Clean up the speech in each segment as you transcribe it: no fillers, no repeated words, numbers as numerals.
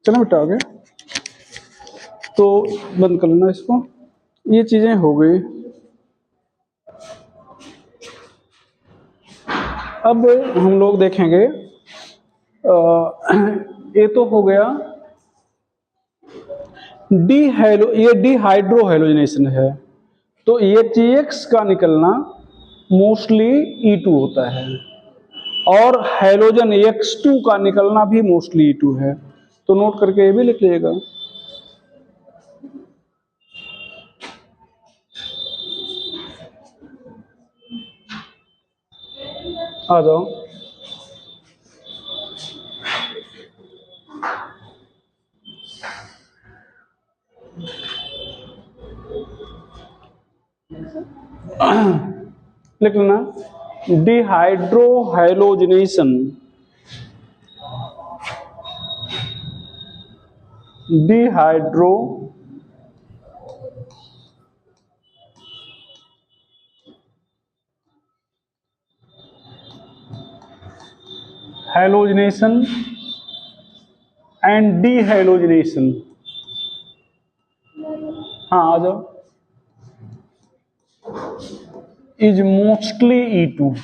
चलो बेटा आगे, तो बंद कर लेना इसको। ये चीजें हो गई। अब हम लोग देखेंगे, ये तो हो गया ये डिहाइड्रो हैलोजिनेशन है, तो HEX का निकलना मोस्टली E2 होता है, और हैलोजन X2 का निकलना भी मोस्टली E2 है। तो नोट करके ये भी लिख लीजिएगा। आ जाओ। लिख लेना, dehydrohalogenation, dehydrohalogenation and dehalogenation. हाँ आ जाओ। Is mostly E2।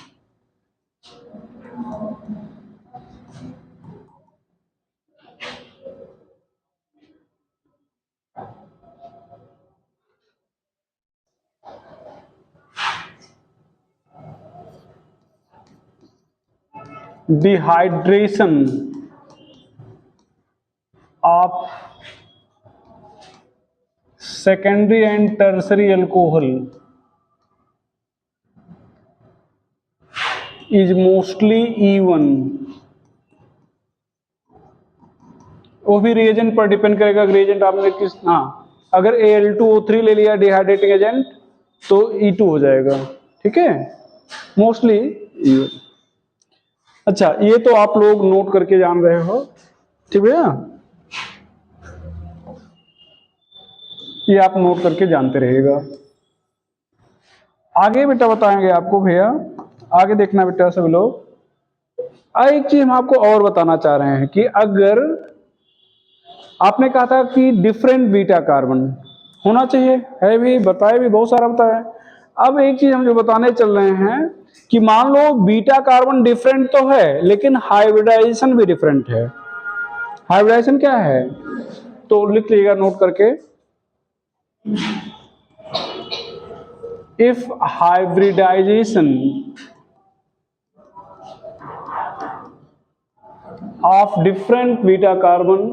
Dehydration of secondary and tertiary alcohol is mostly E1। वो भी रिएजेंट पर डिपेंड करेगा, रिएजेंट आपने किस, हाँ अगर Al2O3 ले लिया डिहाइड्रेटिंग एजेंट तो E2 हो जाएगा, ठीक है, मोस्टली E1। अच्छा ये तो आप लोग नोट करके जान रहे हो, ठीक भैया, ये आप नोट करके जानते रहिएगा। आगे बेटा बताएंगे आपको भैया, आगे देखना बेटा सब लोग। एक चीज हम आपको और बताना चाह रहे हैं कि अगर आपने कहा था कि डिफरेंट बीटा कार्बन होना चाहिए, है भी बताए, भी बहुत सारा बताया। अब एक चीज हम जो बताने चल रहे हैं कि मान लो बीटा कार्बन डिफरेंट तो है लेकिन हाइब्रिडाइजेशन भी डिफरेंट है। हाइब्रिडाइजेशन क्या है तो लिख लीजिएगा नोट करके, if hybridization of different beta carbon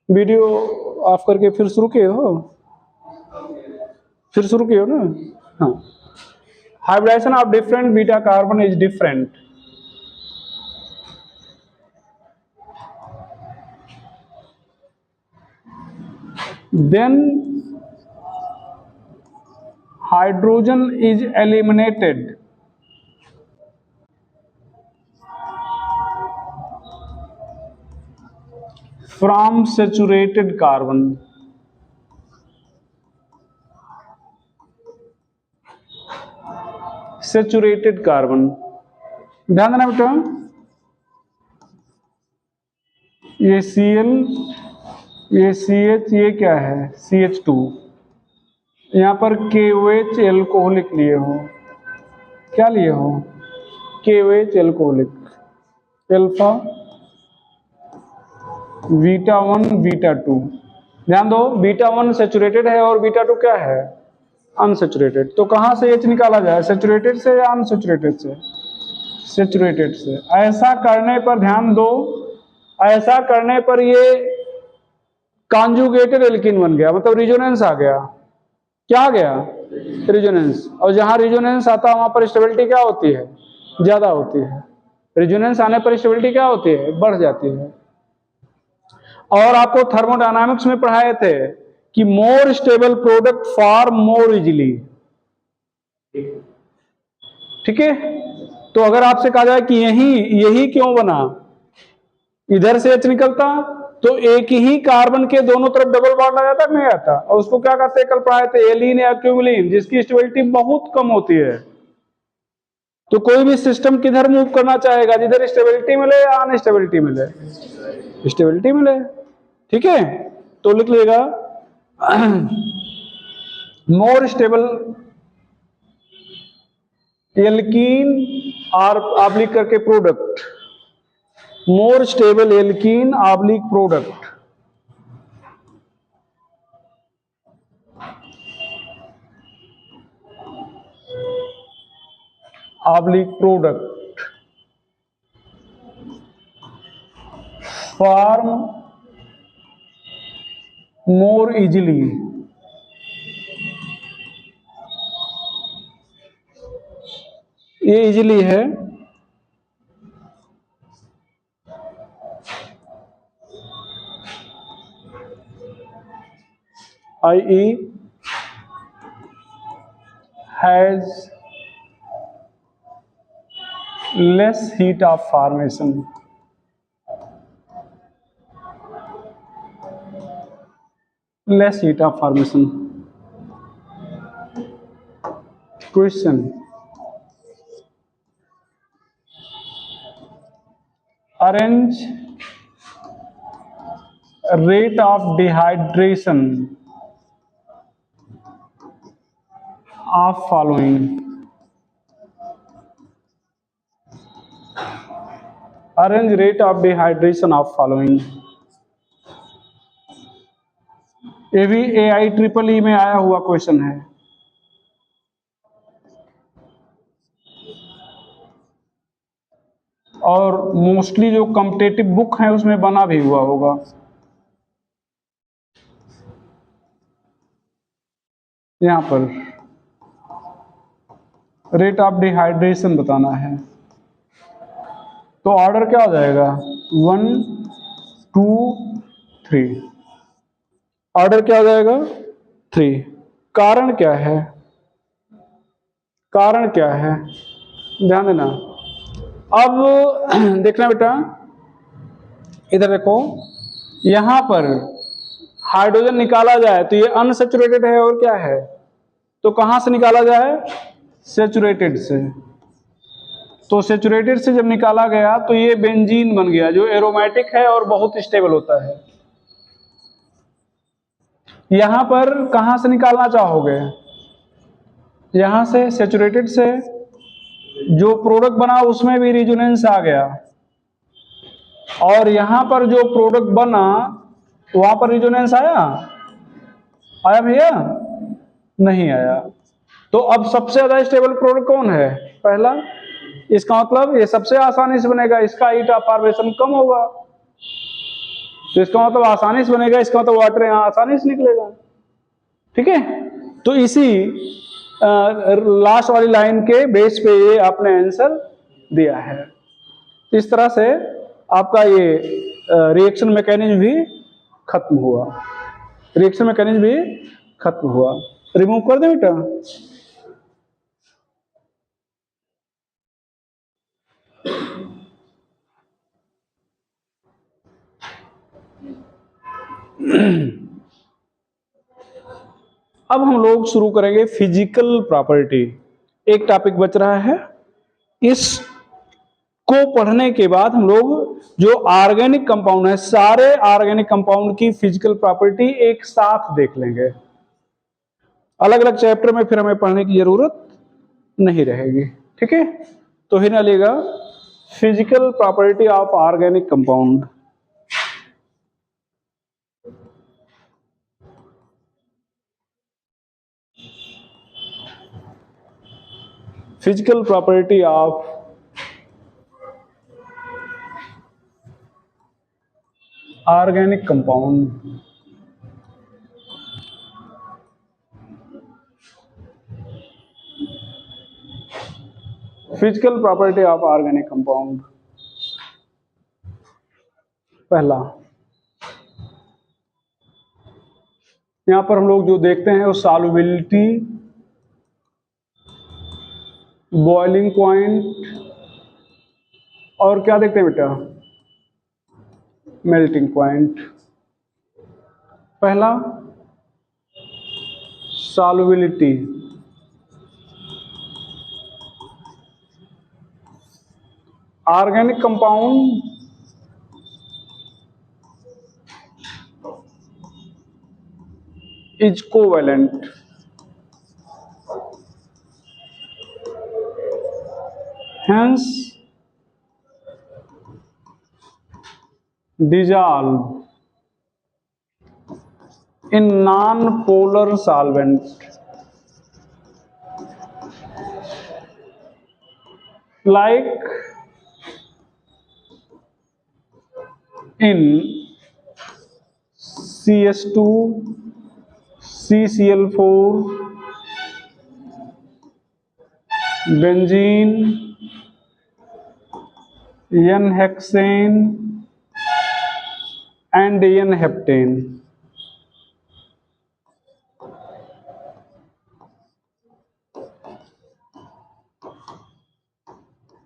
video of करके फिर शुरू किए हो, फिर शुरू किए हो ना, हाँ। Hybridization of different beta carbon is different, then hydrogen is eliminated from saturated carbon। Saturated carbon, ध्यान देना बेटा, ये Cl, ये CH, ये क्या है CH2, यहां पर KOH एल्कोहलिक लिए हो, क्या लिए हो KOH alcoholic, alpha beta 1 beta 2। ध्यान दो बीटा 1 सैचुरेटेड है और बीटा 2 क्या है अनसैचुरेटेड। तो कहां से H निकाला जाए, सैचुरेटेड से या अनसैचुरेटेड से, सैचुरेटेड से। ऐसा करने पर ध्यान दो, ऐसा करने पर ये कॉन्जुगेटेड एल्कीन बन गया, मतलब रिजोनेंस आ गया, क्या आ गया रिजोनेंस, और जहां रिजोनेंस आता है वहां पर स्टेबिलिटी क्या होती है ज्यादा होती है, रिजोनेंस आने पर स्टेबिलिटी क्या होती है बढ़ जाती है। और आपको थर्मोडायनामिक्स में पढ़ाए थे कि more stable product for more easily, ठीक है। तो अगर आपसे कहा जाए कि यही क्यों बना, इधर से H निकलता तो एक ही कार्बन के दोनों तरफ डबल बॉन्ड आ जाता नहीं आता, और उसको क्या कहते हैं कल पढ़ाए थे एलीन या क्यूमिलीन, जिसकी स्टेबिलिटी बहुत कम होती है, तो कोई भी सिस्टम किधर मूव करना चाहेगा, जिधर स्टेबिलिटी मिले या अनस्टेबिलिटी मिले, स्टेबिलिटी मिले। ठीक है, तो लिख लीजिएगा more stable alkene are oblique करके product, more stable alkene oblique product, oblique product form more easily, ये इजिली है, i.e. has less heat of formation, less heat of formation। Question: arrange rate of dehydration of following, arrange rate of dehydration of following। ये भी AIEEE में आया हुआ question है। और mostly जो कॉम्पिटेटिव बुक है उसमें बना भी हुआ होगा। यहां पर रेट ऑफ डिहाइड्रेशन बताना है, तो ऑर्डर क्या हो जाएगा, 1 2 3, ऑर्डर क्या हो जाएगा 3। कारण क्या है, कारण क्या है, ध्यान देना। अब देखना बेटा, इधर देखो, यहां पर हाइड्रोजन निकाला जाए तो ये अनसैचुरेटेड है और क्या है, तो कहां से निकाला जाए, सैचुरेटेड से। तो सैचुरेटेड से जब निकाला गया तो ये बेंजीन बन गया जो एरोमेटिक है और बहुत स्टेबल होता है। यहां पर कहां से निकालना चाहोगे, यहां से सैचुरेटेड से, जो प्रोडक्ट बना उसमें भी रिजोनेंस आ गया, और यहां पर जो प्रोडक्ट बना वहां पर रिजोनेंस आया, आया भैया, नहीं आया। तो अब सबसे ज्यादा स्टेबल प्रोडक्ट कौन है, पहला, इसका मतलब ये सबसे आसानी से बनेगा, इसका हीट ऑफ फॉर्मेशन कम होगा, तो इसका मतलब आसानी से बनेगा, इसका मतलब वाटर यहां आसानी से निकलेगा। ठीक है, तो इसी लास्ट वाली लाइन के बेस पे ये आपने आंसर दिया है। इस तरह से आपका ये रिएक्शन मैकेनिज्म भी खत्म हुआ, रिएक्शन मैकेनिज्म भी खत्म हुआ। रिमूव कर दे बेटा। अब हम लोग शुरू करेंगे फिजिकल प्रॉपर्टी। एक टॉपिक बच रहा है, इस को पढ़ने के बाद हम लोग जो ऑर्गेनिक कंपाउंड है, सारे ऑर्गेनिक कंपाउंड की फिजिकल प्रॉपर्टी एक साथ देख लेंगे। अलग अलग चैप्टर में फिर हमें पढ़ने की जरूरत नहीं रहेगी। ठीक है, तो ही ना लेगा physical property of organic compound. Physical property of organic compound. Physical property of organic compound, पहला, यहां पर हम लोग जो देखते हैं वो सॉल्युबिलिटी, बॉइलिंग पॉइंट, और क्या देखते हैं बेटा, मेल्टिंग पॉइंट। पहला solubility, organic compound is covalent, hence dissolve in non-polar solvent like in CS2, CCl4, benzene, N-hexane and N-heptane.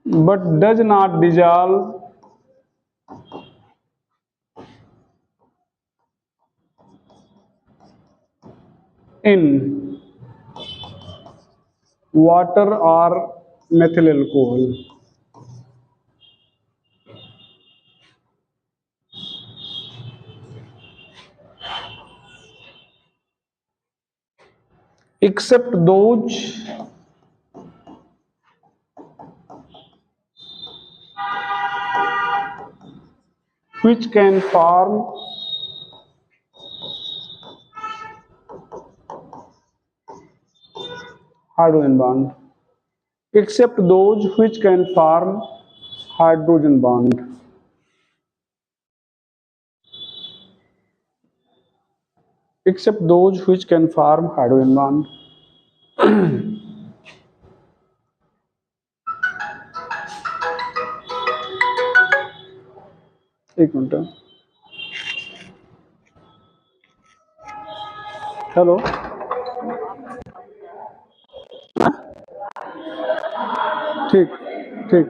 But does not dissolve in water or methyl alcohol. Except those which can form hydrogen bond. Except those which can form hydrogen bond. Except those which can form hydrogen bond. एक minute, hello, ठीक ठीक।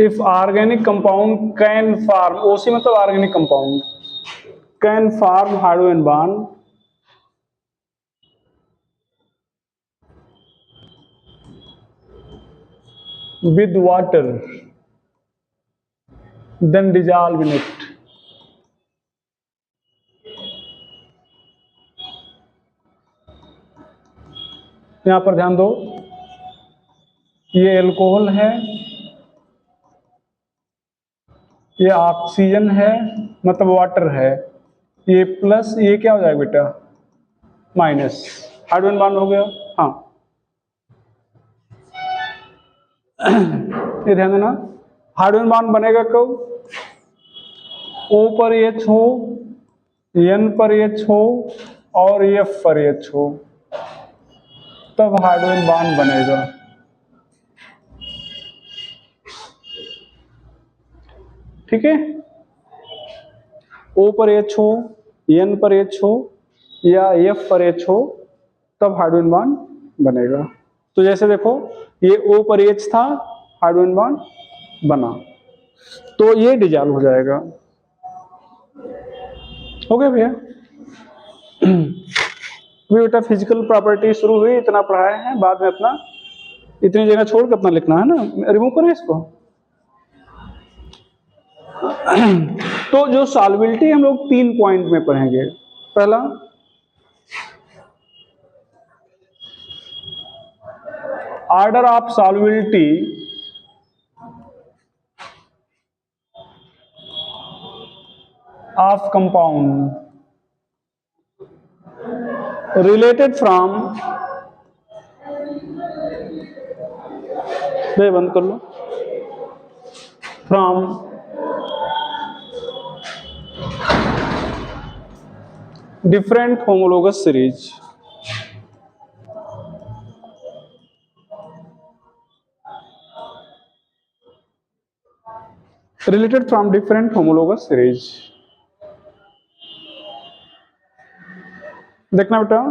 If organic compound can form, OC मतलब organic compound can form hydrogen bond with water, then dissolve in it. यहां पर ध्यान दो, ये alcohol है, ये ऑक्सीजन है मतलब वाटर है, ये प्लस, ये क्या हो जाएगा बेटा, माइनस, हाइड्रोजन बॉन्ड हो गया। हाँ, ये ध्यान देना, हाइड्रोजन बॉन्ड बनेगा कब, O पर H हो, N पर H हो और F पर H हो, तब हाइड्रोजन बॉन्ड बनेगा। ठीक है, O पर H हो, N पर H हो या F पर H हो, तब हाइड्रोजन बॉन्ड बनेगा। तो जैसे देखो, ये O पर H था, हाइड्रोजन बॉन्ड बना, तो ये डिसॉल्व हो जाएगा। हो गया भैया? बेटा फिजिकल प्रॉपर्टी शुरू हुई, इतना पढ़ाए हैं, बाद में अपना इतनी जगह छोड़ के अपना लिखना है ना, रिमूव करें इसको। तो जो सॉल्युबिलिटी हम लोग 3 पॉइंट में पढ़ेंगे। पहला, order of solubility of compound related from, बंद कर लो, from different homologous series, related from different homologous series। देखना बेटा,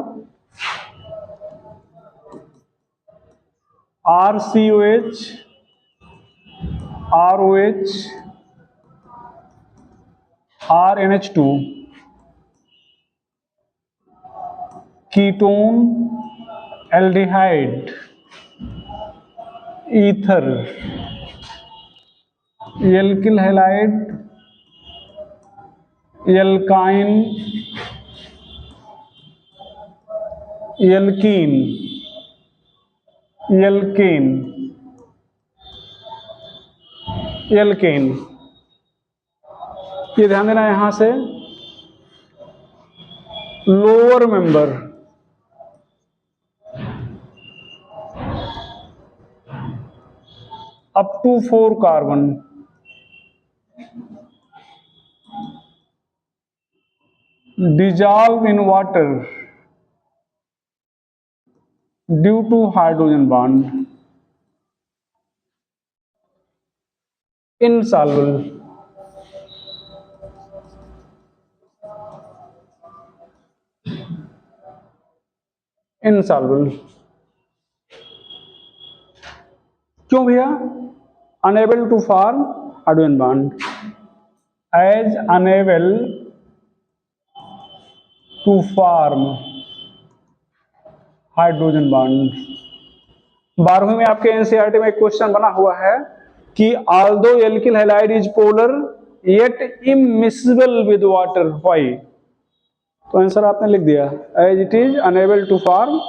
RCOH, ROH, RNH2, ketone, aldehyde, ether, alkyl halide, alkyne, alkene, alkane, alkane. ये ध्यान देना यहां से lower member up to 4 carbon dissolve in water due to hydrogen bond, insoluble, insoluble। क्यों भैया? unable to form hydrogen bond, as unable to form hydrogen bond। 12वीं में आपके एनसीईआरटी में एक क्वेश्चन बना हुआ है कि although alkyl halide is polar yet immiscible with water, why? तो आंसर आपने लिख दिया as it is unable to form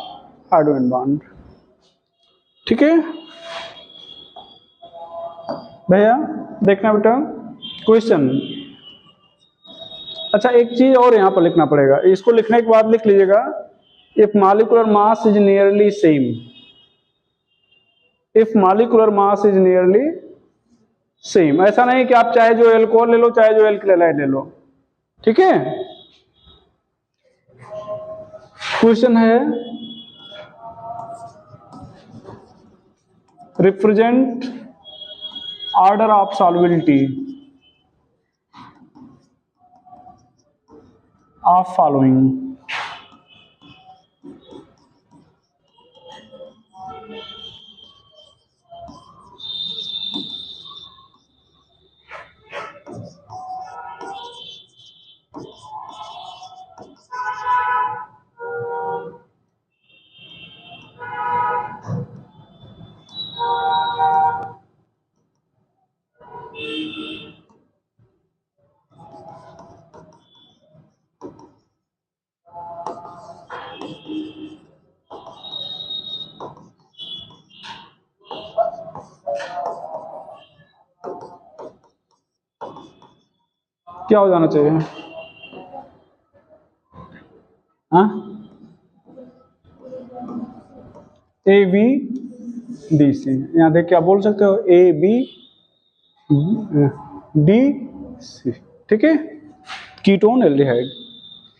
hydrogen bond। ठीक है भैया, देखना बेटा क्वेश्चन। अच्छा, एक चीज और यहां पर लिखना पड़ेगा, इसको लिखने के बाद लिख लीजिएगा, if molecular mass is nearly same, if molecular mass is nearly same. ऐसा नहीं कि आप चाहे जो एल्कोहल ले लो चाहे जो एल्किल हैलाइड ले लो। ठीक है, क्वेश्चन है represent order of solubility of following. क्या हो जाना चाहिए? हाँ, ए बी डी सी। यहां देख के आप बोल सकते हो ए बी डी सी। ठीक है, कीटोन एल्डिहाइड।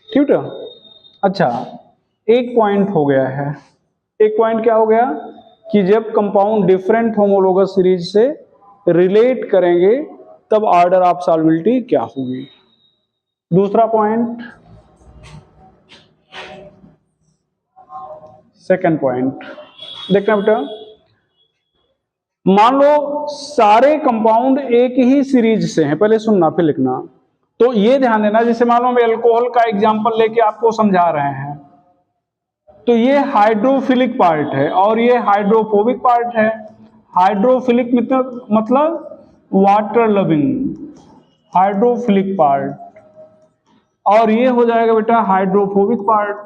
ठीक है। अच्छा, एक पॉइंट हो गया है। एक पॉइंट क्या हो गया कि जब कंपाउंड डिफरेंट होमोलोगस सीरीज से रिलेट करेंगे तब ऑर्डर ऑफ सॉल्युबिलिटी क्या होगी। दूसरा पॉइंट, सेकंड पॉइंट देखना बेटा, मान लो सारे कंपाउंड एक ही सीरीज से हैं, पहले सुनना फिर लिखना। तो ये ध्यान देना, जैसे मान लो हम एल्कोहल का एग्जांपल लेके आपको समझा रहे हैं, तो ये हाइड्रोफिलिक पार्ट है और ये हाइड्रोफोबिक पार्ट है। हाइड्रोफिलिक मतलब वाटर लविंग, हाइड्रोफिलिक पार्ट, और ये हो जाएगा बेटा हाइड्रोफोबिक पार्ट।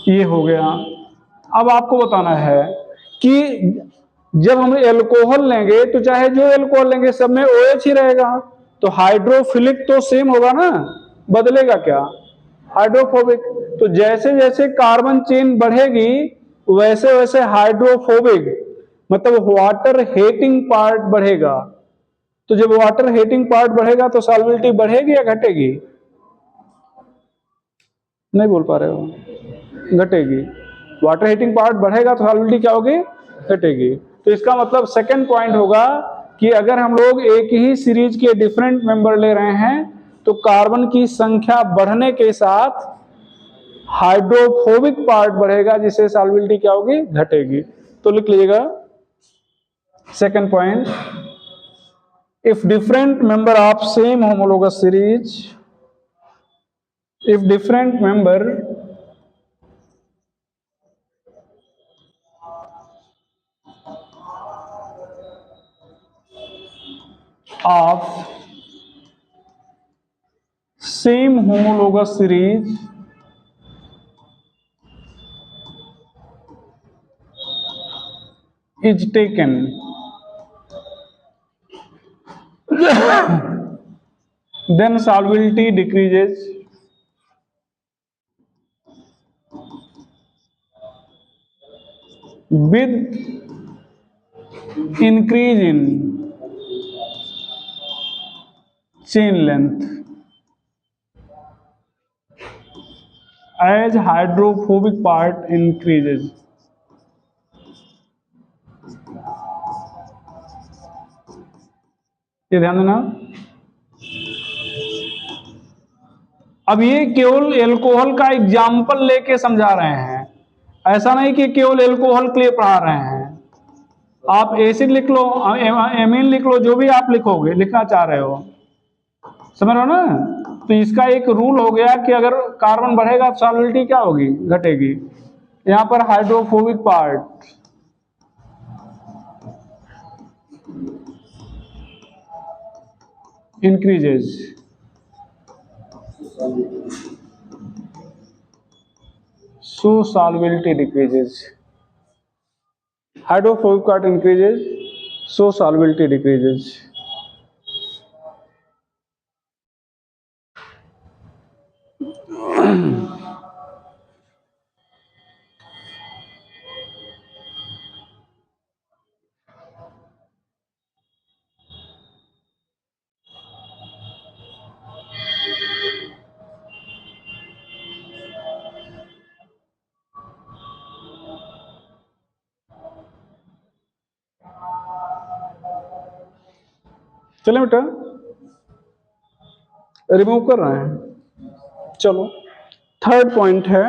ये हो गया। अब आपको बताना है कि जब हम एल्कोहल लेंगे तो चाहे जो एल्कोहल लेंगे सब में OH ही रहेगा, तो हाइड्रोफिलिक तो सेम होगा ना, बदलेगा क्या? हाइड्रोफोबिक। तो जैसे जैसे कार्बन चेन बढ़ेगी वैसे वैसे हाइड्रोफोबिक मतलब वाटर हेटिंग पार्ट बढ़ेगा। तो जब वाटर हेटिंग पार्ट बढ़ेगा तो सॉल्युबिलिटी बढ़ेगी या घटेगी? नहीं बोल पा रहे हो, घटेगी। वाटर हीटिंग पार्ट बढ़ेगा तो सॉल्युबिलिटी क्या होगी? घटेगी। तो इसका मतलब सेकंड पॉइंट होगा कि अगर हम लोग एक ही सीरीज के डिफरेंट मेंबर ले रहे हैं तो कार्बन की संख्या बढ़ने के साथ हाइड्रोफोबिक पार्ट बढ़ेगा, जिससे सॉल्युबिलिटी क्या होगी? घटेगी। तो लिख लीजिएगा second point, if different member of same homologous series, if different member of same homologous series is taken, then solubility decreases with increase in chain length as hydrophobic part increases. ये ध्यान देना। अब ये केवल एल्कोहल का example लेके समझा रहे हैं, ऐसा नहीं कि केवल एल्कोहल के लिए पढ़ा रहे हैं। आप एसिड लिख लो, एमीन लिख लो, जो भी आप लिखोगे, लिखना चाह रहे हो, समझ रहे हो ना। तो इसका एक रूल हो गया कि अगर कार्बन बढ़ेगा तो सॉल्युबिलिटी क्या होगी, घटेगी। यहां पर hydrophobic part increases, so solubility decreases. Hydrophobic part increases, so solubility decreases. चले बेटा, रिमूव कर रहे हैं। चलो, थर्ड पॉइंट है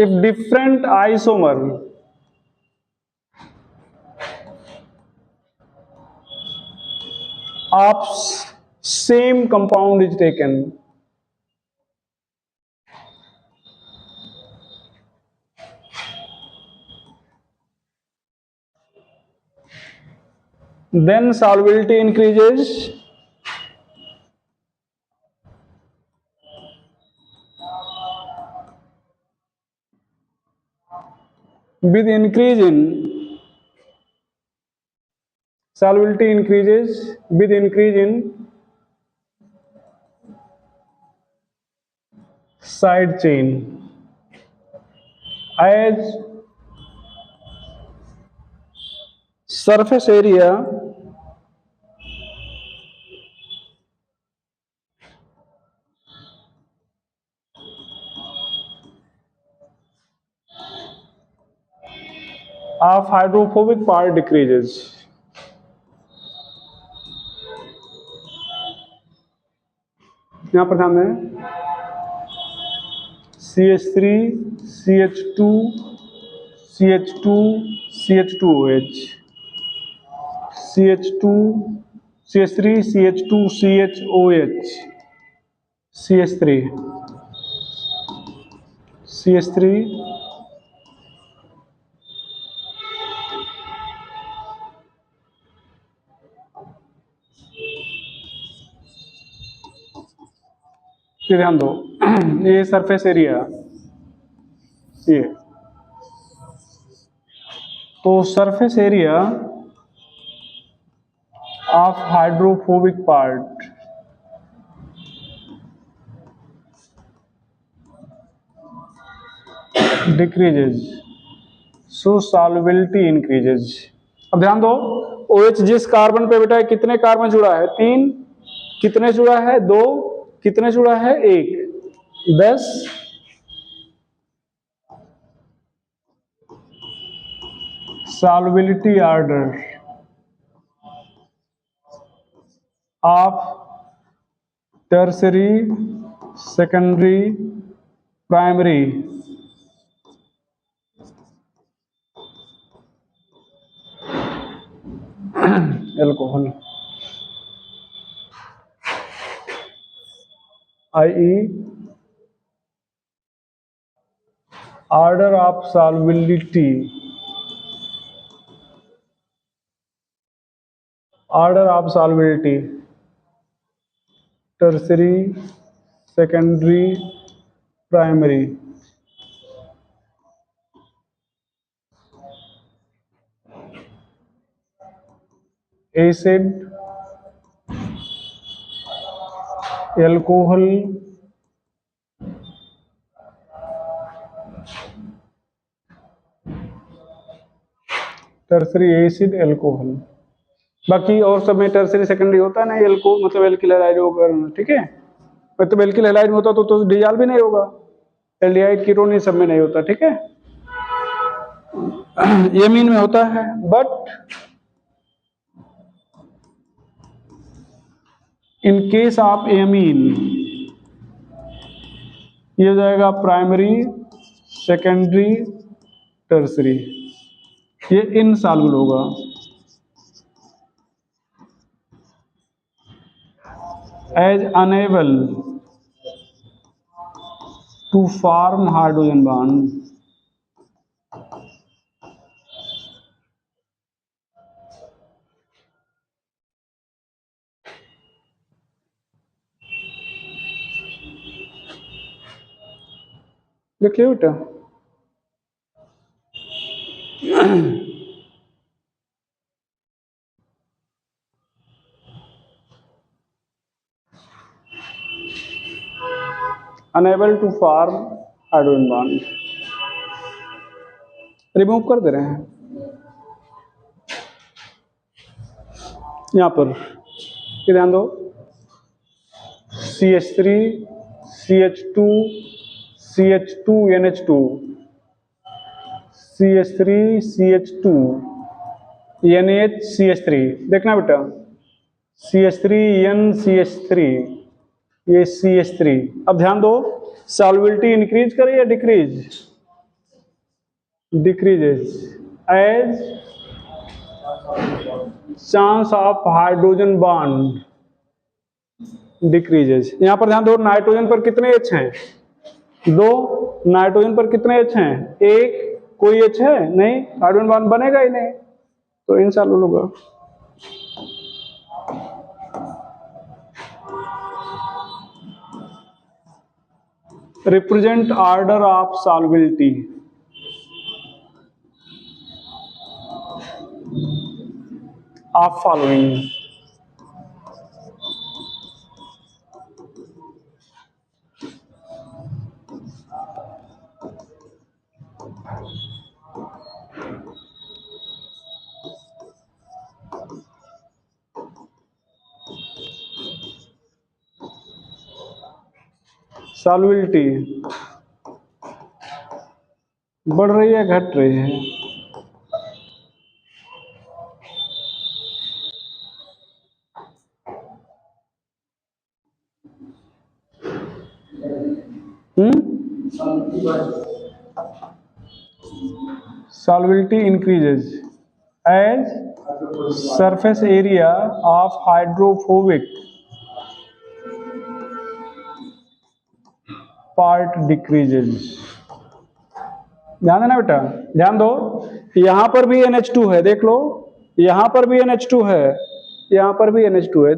if different isomer of same compound is taken, then solubility increases with increase in solubility increases with increase in side chain as surface area of hydrophobic part decreases. यहां पर ध्यान दें, CH3 CH2 CH2 CH2OH CH2 CH3 CH2 CHOH CH3 CH3 ये ध्यान दो, ये surface area, ये तो surface area of hydrophobic part decreases, so solubility increases. अब ध्यान दो, OH जिस कार्बन पे बेटा कितने कार्बन जुड़ा है, 3, कितने जुड़ा है, 2, कितने जुड़ा है, 1, 10, solubility order of tertiary, secondary, primary alcohol, i.e. order of solubility, order of solubility, tertiary, secondary, primary. Acid, alcohol, tertiary acid, alcohol. बाकी और सब में टर्सरी सेकेंडरी होता है ना, एल्को मतलब एल्किल हैलाइड होगा, ठीक है। मतलब एल्किल हैलाइड में होता तो डिजॉल्व भी नहीं होगा, एल्डिहाइड कीटोन ये सब में नहीं होता, ठीक है। एमीन में होता है, but in case of amine ये हो जाएगा प्राइमरी, सेकेंडरी, टर्सरी, ये इनसॉल्युबल होगा। As unable to form hydrogen bond, देखिए बेटा unable to form hydrogen bond remove कर दे रहे हैं यहां पर, ये ध्यान दो, CH3 CH2 CH2 NH2, CH3 CH2 NH CH3, देखना बेटा CH3 N CH3, ये CH3। अब ध्यान दो, सॉल्युबिलिटी इंक्रीज करे या decrease, decreases as chance of hydrogen bond decreases. यहां पर ध्यान दो, नाइट्रोजन पर कितने एच हैं, 2, नाइट्रोजन पर कितने एच हैं, 1, कोई एच है नहीं, हाइड्रोजन बॉन्ड बनेगा ही नहीं, तो इनसॉल्युबल होगा। Represent order of solubility, of following, solubility बढ़ रही है घट रही है, solubility increases as surface area of hydrophobic part decreases। ध्यान देना बेटा, ध्यान दो, यहां पर भी NH2 है, देख लो, यहां पर भी NH2 है, यहां पर भी NH2 है,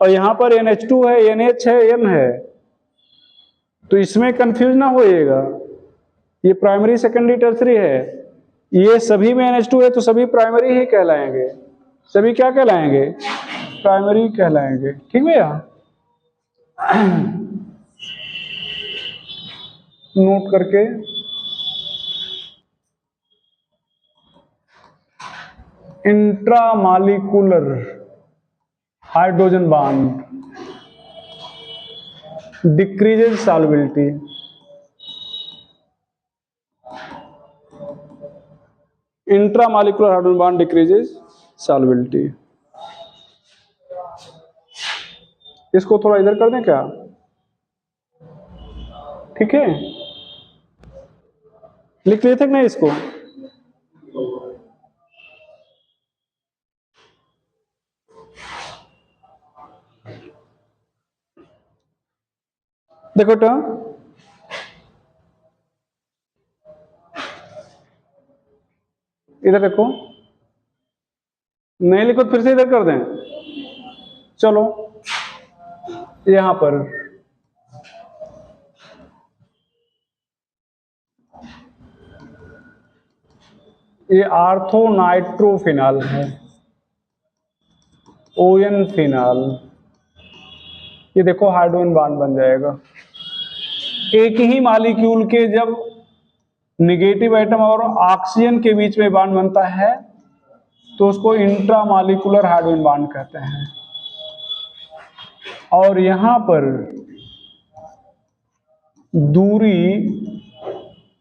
और यहां पर NH2 है, NH है, N है, तो इसमें कंफ्यूज ना होइएगा, ये प्राइमरी सेकेंडरी टर्सरी है, ये सभी में NH2 है तो सभी प्राइमरी ही कहलाएंगे, सभी क्या कहलाएंगे, प्राइमरी कहलाएंगे, ठीक भैया। नोट करके intramolecular hydrogen bond decreases solubility, intramolecular hydrogen bond decreases solubility. इसको थोड़ा इधर कर दें क्या, ठीक है, लिख लिए थे कि नहीं इसको, देखो बेटा, इधर देखो, नहीं लिखो तो फिर से इधर कर दें। चलो यहां पर ये आर्थो नाइट्रोफिनॉल है, ओएन फिनॉल। ये देखो हाइड्रोजन बॉन्ड बन जाएगा। एक ही मॉलिक्यूल के जब निगेटिव एटम और ऑक्सीजन के बीच में बॉन्ड बनता है तो उसको इंट्रामॉलिक्यूलर हाइड्रोजन बॉन्ड कहते हैं। और यहां पर दूरी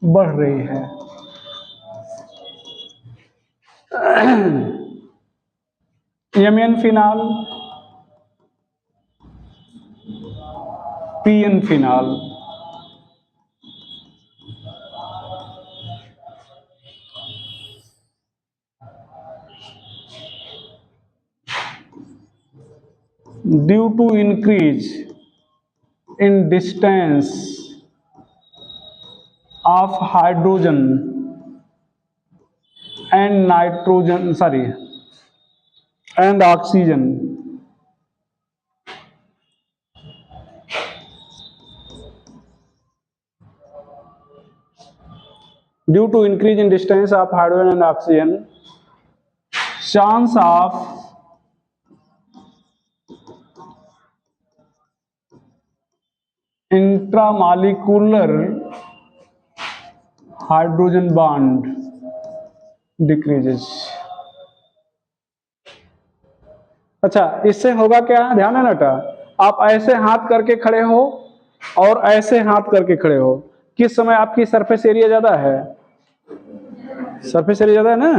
बढ़ रही है। MN phenol, PN phenol. Due to increase in distance of hydrogen and nitrogen, sorry, and oxygen, due to increase in distance of hydrogen and oxygen, chance of intramolecular hydrogen bond decreases। अच्छा, इससे होगा क्या, ध्यान है बेटा, आप ऐसे हाथ करके खड़े हो और ऐसे हाथ करके खड़े हो, किस समय आपकी सरफेस एरिया ज्यादा है, सरफेस एरिया ज्यादा है ना,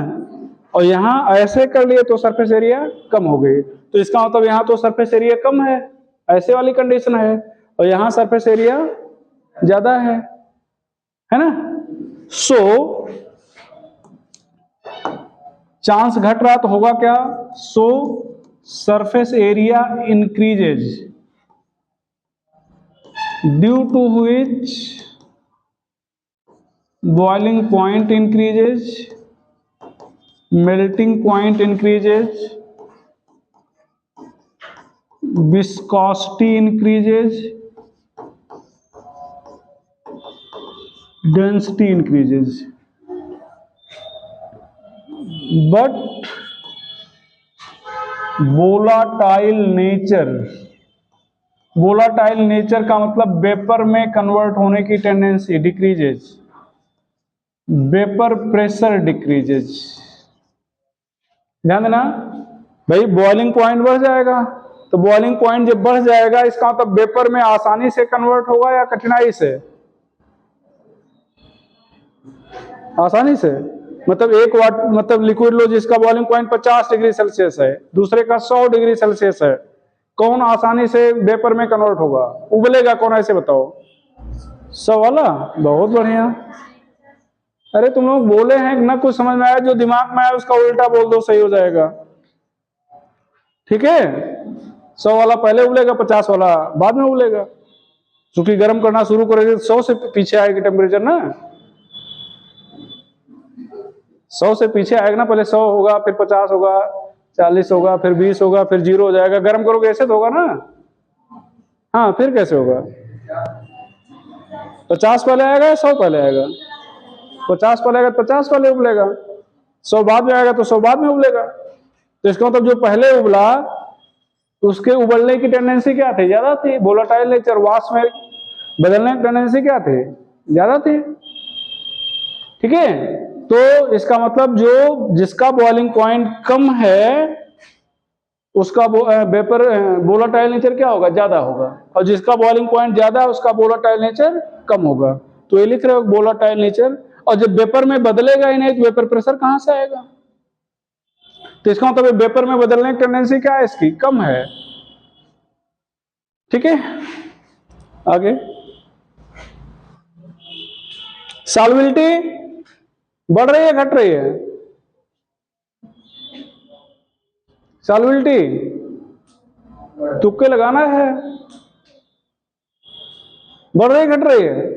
और यहां ऐसे कर लिए तो सरफेस एरिया कम हो गई। तो इसका मतलब यहां तो सरफेस एरिया कम है, ऐसे वाली कंडीशन है, और यहां सरफेस एरिया ज्यादा है ना। सो चांस घट रहा तो होगा क्या, so surface area increases due to which boiling point increases, melting point increases, viscosity increases, density increases, but volatile nature का मतलब वेपर में कन्वर्ट होने की tendency decreases, vapour pressure decreases. ध्यान देना भाई, बॉइलिंग पॉइंट बढ़ जाएगा, तो बॉइलिंग पॉइंट जब बढ़ जाएगा इसका मतलब वेपर में आसानी से कन्वर्ट होगा या कठिनाई से, आसानी से। मतलब एक वाट मतलब लिक्विड लो जिसका बॉइलिंग पॉइंट 50 डिग्री सेल्सियस है, दूसरे का 100 डिग्री सेल्सियस है, कौन आसानी से वेपर में कन्वर्ट होगा, उबलेगा कौन, ऐसे बताओ। 100 वाला, बहुत बढ़िया। अरे तुम लोग बोले हैं ना, कुछ समझ में आया, जो दिमाग में आया उसका उल्टा बोल दो, सही हो जाएगा। ठीक है, 100 वाला पहले उबलेगा, 50 वाला बाद में उबलेगा, क्योंकि गर्म करना शुरू करेंगे 100 से पीछे आएगी टेम्परेचर ना, 100 से पीछे आएगा ना, पहले 100 होगा, फिर 50 होगा, 40 होगा, फिर 20 होगा, फिर 0 हो जाएगा। गर्म करोगे ऐसे तो होगा ना, हाँ फिर कैसे होगा, 50 पहले आएगा या 100 पहले आएगा, 50 पहले आएगा 50 पहले उबलेगा, 100 बाद में आएगा तो 100 बाद में उबलेगा। तो इसका मतलब जो पहले उबला उसके उबलने की टेंडेंसी क्या थी, ज्यादा थी, वोलेटाइल नेचर, वाष्प में बदलने की टेंडेंसी क्या थी, ज्यादा थी। ठीक है, तो इसका मतलब जो जिसका बॉइलिंग पॉइंट कम है उसका वेपर वोलेटाइल नेचर क्या होगा, ज्यादा होगा, और जिसका बॉइलिंग पॉइंट ज्यादा है उसका वोलेटाइल नेचर कम होगा। तो ये लिख रहे हो वोलेटाइल नेचर, और जब वेपर में बदलेगा ही नहीं तो वेपर प्रेशर कहां से आएगा, तो इसका मतलब वेपर में बदलने की टेंडेंसी क्या है, इसकी कम है। ठीक है, आगे सॉल्युबिलिटी बढ़ रही है घट रही है, सॉल्युबिलिटी तुक्के लगाना है, बढ़ रही घट रही है?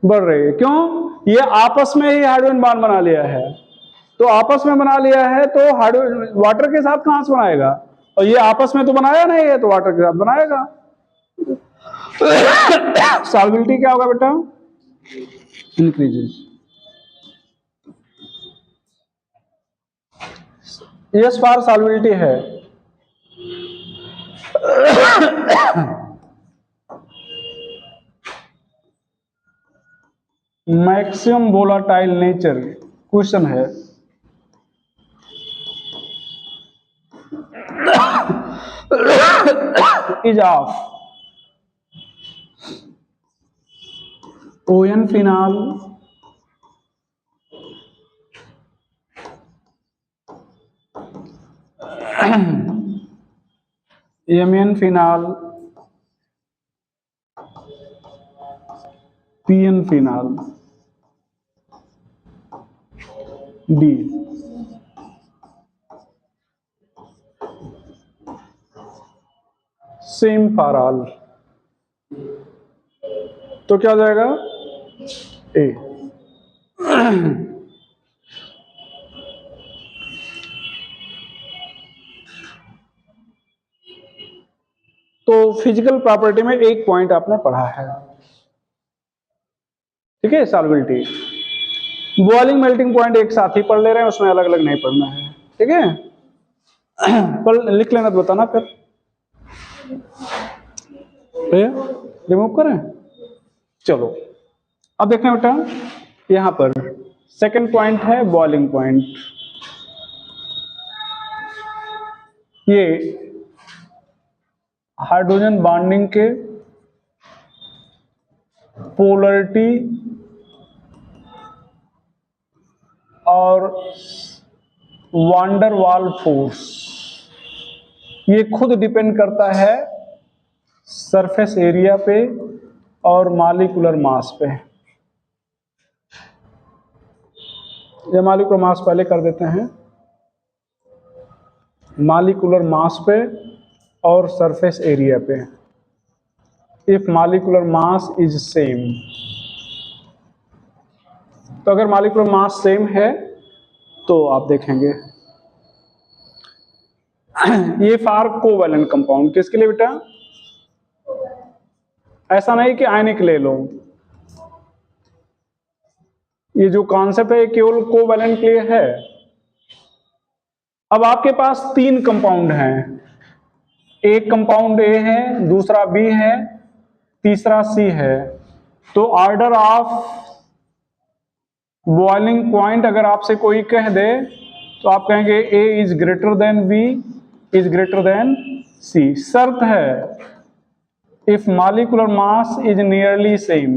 बढ़ रही है। क्यों? ये आपस में ही हाइड्रोजन बॉन्ड बना लिया है। तो आपस में बना लिया है तो हाइड्रोजन वाटर के साथ कहां से बनाएगा? और ये आपस में तो बनाया नहीं है, तो वाटर के साथ बनाएगा। सॉल्बिलिटी क्या होगा बेटा? इंक्रीजेस। यस फॉर सॉल्बिलिटी है। मैक्सिमम वोलाटाइल नेचर क्वेश्चन है। Is of ON phenol MN phenol PN phenol D. Same for all. तो क्या हो जाएगा? ए। तो फिजिकल प्रॉपर्टी में एक पॉइंट आपने पढ़ा है, ठीक है, सॉल्बिलिटी। बॉइलिंग मेल्टिंग पॉइंट एक साथ ही पढ़ ले रहे हैं, उसमें अलग अलग नहीं पढ़ना है, ठीक है। पर लिख लेना तो बताना फिर रिमूव करें। चलो अब देखना बेटा, यहां पर सेकंड पॉइंट है बॉइलिंग पॉइंट। ये हाइड्रोजन बॉन्डिंग के पोलरिटी और वांडर वाल फोर्स, ये खुद डिपेंड करता है सरफेस एरिया पे और मॉलिक्यूलर मास पे। ये मॉलिक्यूलर मास पहले कर देते हैं, मॉलिक्यूलर मास पे और सरफेस एरिया पे। If molecular mass is same, तो अगर मॉलिक्यूलर मास सेम है तो आप देखेंगे ये फॉर कोवैलेंट कंपाउंड। किसके लिए बेटा? ऐसा नहीं कि आयनिक ले लो, ये जो कॉन्सेप्ट है केवल कोवैलेंट के लिए है। अब आपके पास तीन कंपाउंड हैं, एक कंपाउंड ए है, दूसरा बी है, तीसरा सी है। तो ऑर्डर ऑफ बॉइलिंग पॉइंट अगर आपसे कोई कह दे तो आप कहेंगे A is greater than B is greater than C. शर्त है if molecular mass is nearly same.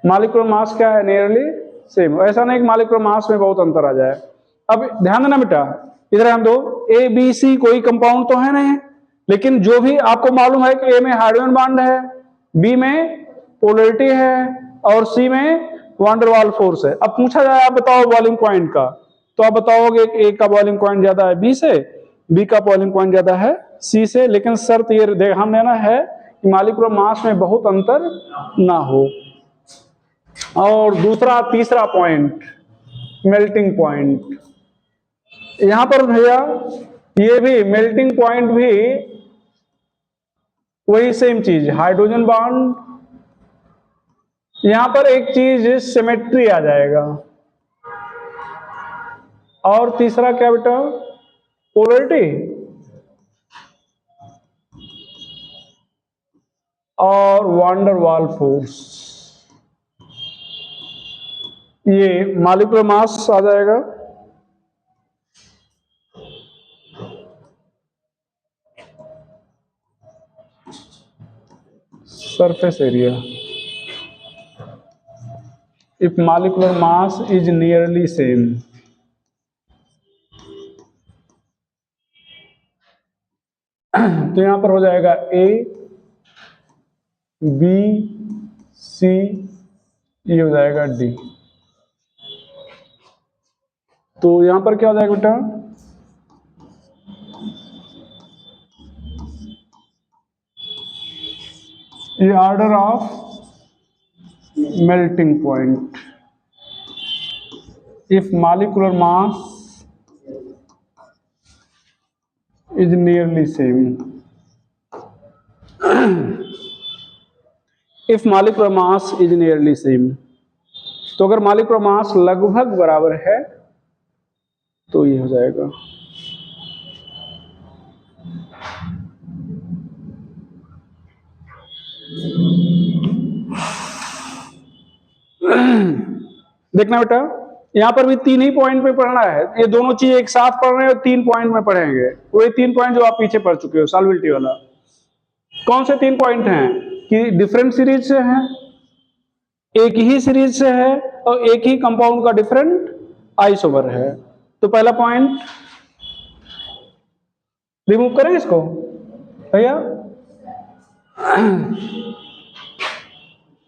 Molecular mass क्या है? Nearly same. ऐसा नहीं कि मॉलिक्यूलर मास में बहुत अंतर आ जाए। अब ध्यान देना बेटा, इधर हम दो ए बी सी कोई कंपाउंड तो है नहीं, लेकिन जो भी आपको मालूम है कि ए में हाइड्रोजन बॉन्ड है, बी में पोलरिटी है और सी में वांडर वाल फोर्स है। अब पूछा जाए आप बताओ बॉइलिंग पॉइंट का, तो आप बताओगे ए का बॉइलिंग पॉइंट ज्यादा है बी से, बी का बॉइलिंग पॉइंट ज्यादा है सी से। लेकिन शर्त ये ध्यान देना है कि मॉलिक्यूलर मास में बहुत अंतर ना हो। और दूसरा तीसरा पॉइंट मेल्टिंग पॉइंट। यहां पर भैया ये भी मेल्टिंग पॉइंट भी वही सेम चीज, हाइड्रोजन बॉन्ड। यहां पर एक चीज सिमेट्री आ जाएगा, और तीसरा क्या बेटा? पोलरिटी और वांडर वाल फोर्स। ये मॉलिक्यूलर मास आ जाएगा, surface area. If molecular mass is nearly same, तो यहां पर हो जाएगा ए बी सी, ये हो जाएगा डी। तो यहां पर क्या हो जाएगा बेटा? ये order of melting point if molecular mass is nearly same. if molecular mass is nearly same, तो अगर molecular mass लगभग बराबर है तो ये हो जाएगा। देखना बेटा, यहां पर भी तीन ही पॉइंट पे पढ़ना है, ये दोनों चीज एक साथ पढ़ रहे हैं और 3 पॉइंट में पढ़ेंगे। वही 3 पॉइंट जो आप पीछे पढ़ चुके हो सॉल्युबिलिटी वाला। कौन से 3 पॉइंट हैं कि डिफरेंट सीरीज से हैं, एक ही सीरीज से है और एक ही कंपाउंड का डिफरेंट आइसोमर है। तो पहला पॉइंट रिमूव करें इसको भैया।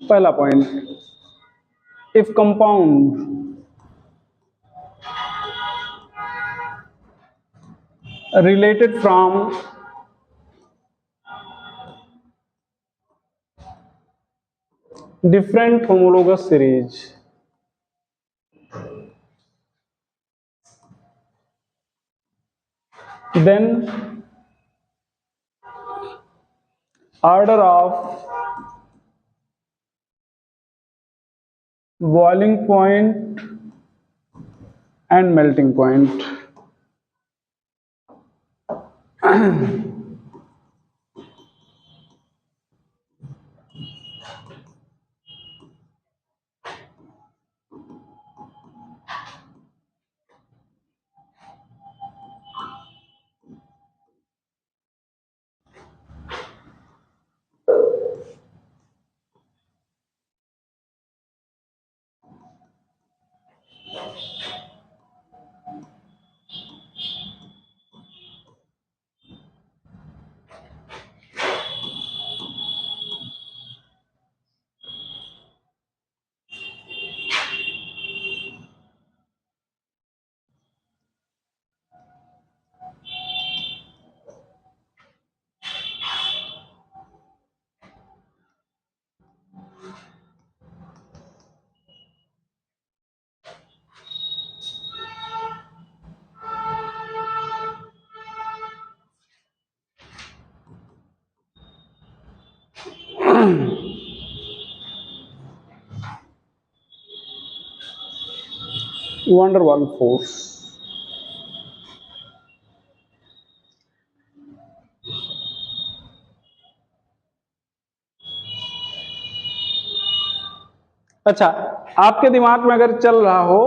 पहला point, if compound related from different homologous series, then order of boiling point and melting point wonder वाल फोर्स। अच्छा, आपके दिमाग में अगर चल रहा हो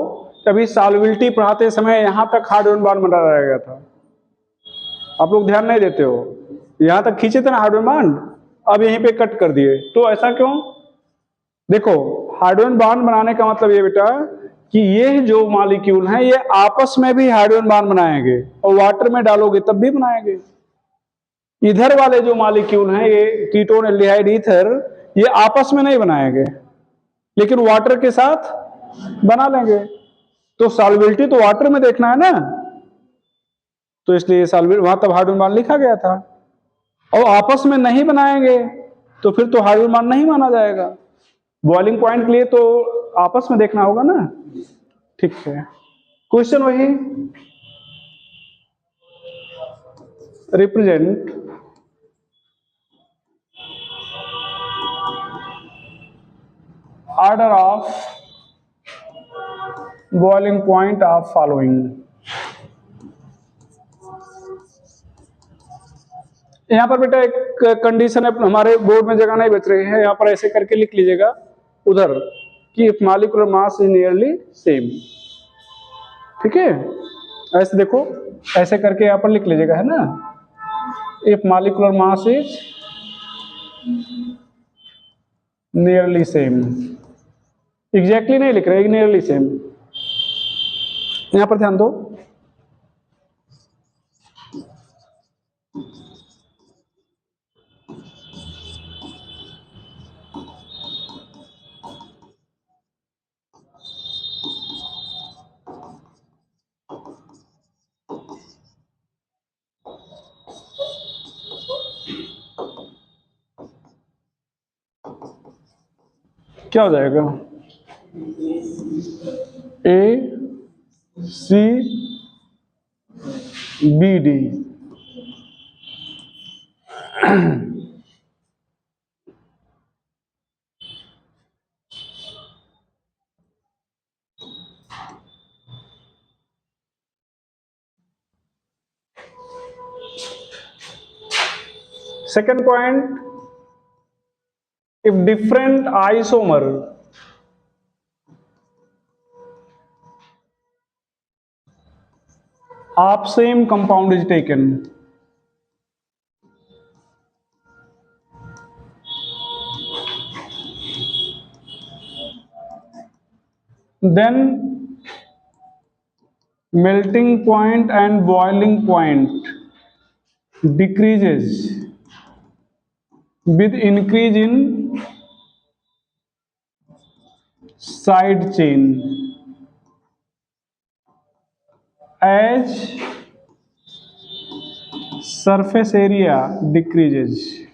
कभी सॉल्युबिलिटी पढ़ाते समय यहां तक हाइड्रोजन बॉन्ड बना रह गया था, आप लोग ध्यान नहीं देते हो, यहां तक खींचे थे ना हाइड्रोजन बॉन्ड, अब यहीं पे कट कर दिए, तो ऐसा क्यों? देखो, हाइड्रोजन बॉन्ड बनाने का मतलब ये बेटा कि ये जो मॉलिक्यूल हैं ये आपस में भी हाइड्रोजन बॉन्ड बनाएंगे और वाटर में डालोगे तब भी बनाएंगे। इधर वाले जो मॉलिक्यूल हैं ये कीटोन, एल्डिहाइड, ईथर, ये आपस में नहीं बनाएंगे लेकिन वाटर के साथ बना लेंगे। तो सॉल्युबिलिटी तो वाटर में देखना है ना, तो इसलिए सॉल्युबिलिटी वहां तब हाइड्रोजन बॉन्ड लिखा गया था। और आपस में नहीं बनाएंगे तो फिर तो हाइड्रोजन बॉन्ड नहीं माना जाएगा। बॉइलिंग पॉइंट के लिए तो आपस में देखना होगा ना। ठीक है, क्वेश्चन वही, represent order of boiling point of following. यहां पर बेटा एक कंडीशन है, हमारे बोर्ड में जगह नहीं बच रही है, यहां पर ऐसे करके लिख लीजिएगा उधर कि if molecular mass is nearly same. ठीक है, ऐसे देखो, ऐसे करके यहां पर लिख लीजिएगा, है ना, if molecular mass is nearly same. Exactly नहीं लिख रहे, नियरली सेम। यहां पर ध्यान दो, क्या हो जाएगा, A C B D. Second point, if different isomer of same compound is taken, then melting point and boiling point decreases with increase in side chain as surface area decreases.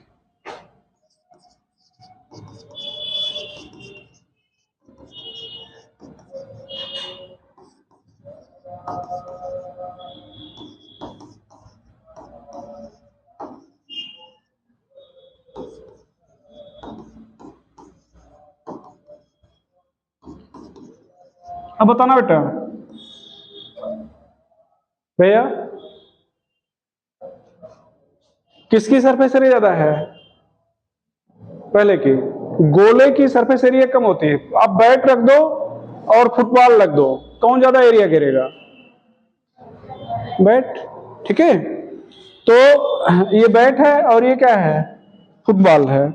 अब बताना बेटा भैया, किसकी सरफेस एरिया ज्यादा है, पहले की। गोले की सरफेस एरिया कम होती है। आप बैट रख दो और फुटबॉल रख दो, कौन ज्यादा एरिया घेरेगा, बैट। ठीक है, तो ये बैट है और ये क्या है, फुटबॉल है,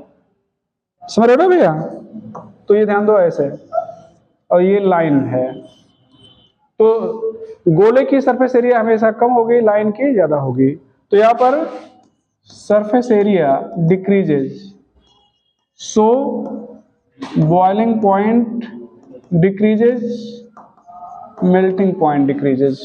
समझ रहे हो ना भैया। तो ये ध्यान दो ऐसे, और ये लाइन है, तो गोले की सरफेस एरिया हमेशा कम होगी, लाइन की ज्यादा होगी। तो यहां पर सरफेस एरिया डिक्रीजेज, सो boiling point decreases, melting point decreases.